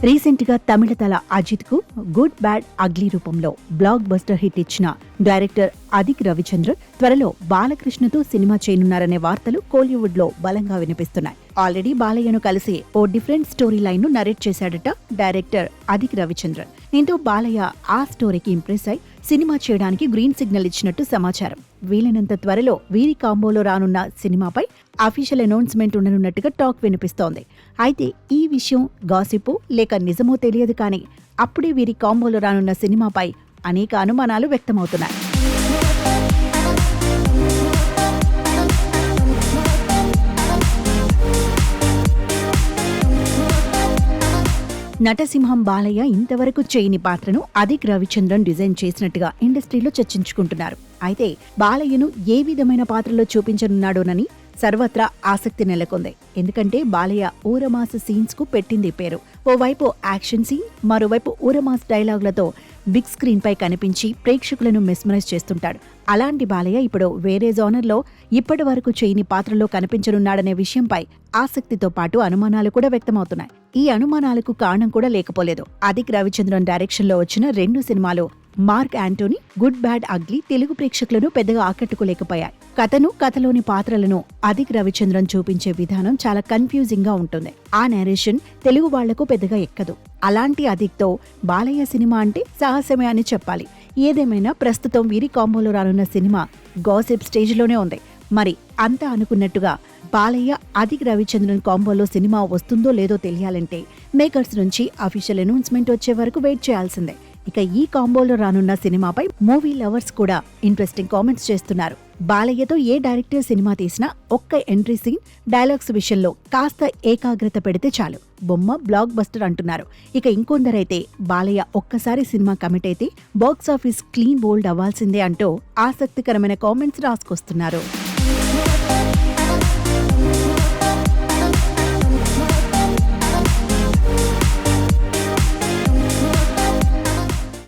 Recent గా తమిళ తల అజిత్ కు గుడ్ బ్యాడ్ అగ్లీ రూపంలో బ్లాక్ బస్టర్ హిట్ ఇచ్చిన డైరెక్టర్ అదిక్ రవిచంద్రన్ త్వరలో బాలకృష్ణతో సినిమా చేయనున్నారనే వార్తలు కోలీవుడ్ లో బలంగా వినిపిస్తున్నాయి. ఆల్రెడీ బాలయ్యను కలిసి ఓ డిఫరెంట్ స్టోరీ లైన్ ను నరేట్ చేశాడట డైరెక్టర్ అదిక్ రవిచంద్రన్. దీంతో బాలయ్య ఆ స్టోరీకి ఇంప్రెస్ అయి సినిమా చేయడానికి గ్రీన్ సిగ్నల్ ఇచ్చినట్టు సమాచారం. వీలైనంత త్వరలో వీరి కాంబోలో రానున్న సినిమాపై అఫీషియల్ అనౌన్స్మెంట్ ఉండనున్నట్టుగా టాక్ వినిపిస్తోంది. అయితే ఈ విషయం గాసిపు లేక నిజమో తెలియదు కానీ అప్పుడే వీరి కాంబోలో రానున్న సినిమాపై అనేక అనుమానాలు వ్యక్తమవుతున్నాయి. నటసింహం బాలయ్య ఇంతవరకు చేయని పాత్రను అదిక్ రవిచంద్రన్ డిజైన్ చేసినట్టుగా ఇండస్ట్రీలో చర్చించుకుంటున్నారు. అయితే బాలయ్యను ఏ విధమైన పాత్రలో చూపించనున్నాడోనని సర్వత్రా ఆసక్తి నెలకొంది. ఎందుకంటే బాలయ్య ఊరమాస్ సీన్స్ కు పెట్టింది పేరు. ఓవైపు యాక్షన్ సీన్, మరోవైపు ఊరమాస్ డైలాగులతో బిగ్ స్క్రీన్ పై కనిపించి ప్రేక్షకులను మెస్మరైజ్ చేస్తుంటాడు. అలాంటి బాలయ్య ఇప్పుడు వేరే జోనర్లో ఇప్పటి వరకు చేయని పాత్రలో కనిపించనున్నాడనే విషయంపై ఆసక్తితో పాటు అనుమానాలు కూడా వ్యక్తమవుతున్నాయి. ఈ అనుమానాలకు కారణం కూడా లేకపోలేదు. అదిక్ రవిచంద్రన్ డైరెక్షన్ లో వచ్చిన 2 సినిమాలు mark Anthony, good bad ugly Telugu ప్రేక్షకులను పెద్దగా ఆకట్టుకోలేకపోయాయి. కథలోని పాత్రలను అదిక్ రవిచంద్రన్ చూపించే విధానం చాలా కన్ఫ్యూజింగ్ గా ఉంటుంది. ఆ నేరేషన్ తెలుగు వాళ్లకు పెద్దగా ఎక్కదు. అలాంటి అదిక్తో బాలయ్య సినిమా అంటే సాహసమే అని చెప్పాలి. ఏదేమైనా ప్రస్తుతం వీరి కాంబోలో రానున్న సినిమా గాసిప్ స్టేజ్ లోనే ఉంది. మరి అంతా అనుకున్నట్టుగా బాలయ్య అదిక్ రవిచంద్రన్ కాంబోలో సినిమా వస్తుందో లేదో తెలియాలంటే మేకర్స్ నుంచి అఫీషియల్ అనౌన్స్మెంట్ వచ్చే వరకు వెయిట్ చేయాల్సిందే. ఇక ఈ కాంబోలో రానున్న సినిమాపై మూవీ లవర్స్ కూడా ఇంట్రెస్టింగ్ కామెంట్స్ చేస్తున్నారు. బాలయ్యతో ఏ డైరెక్టర్ సినిమా తీసినా ఒక్క ఎంట్రీ సీన్, డైలాగ్స్ విషయంలో కాస్త ఏకాగ్రత పెడితే చాలు, బొమ్మ బ్లాక్ బస్టర్ అంటున్నారు. ఇక ఇంకొందరైతే బాలయ్య ఒక్కసారి సినిమా కమిట్ అయితే బాక్సాఫీస్ క్లీన్ బోల్డ్ అవ్వాల్సిందే అంటూ ఆసక్తికరమైన కామెంట్స్ రాసుకొస్తున్నారు.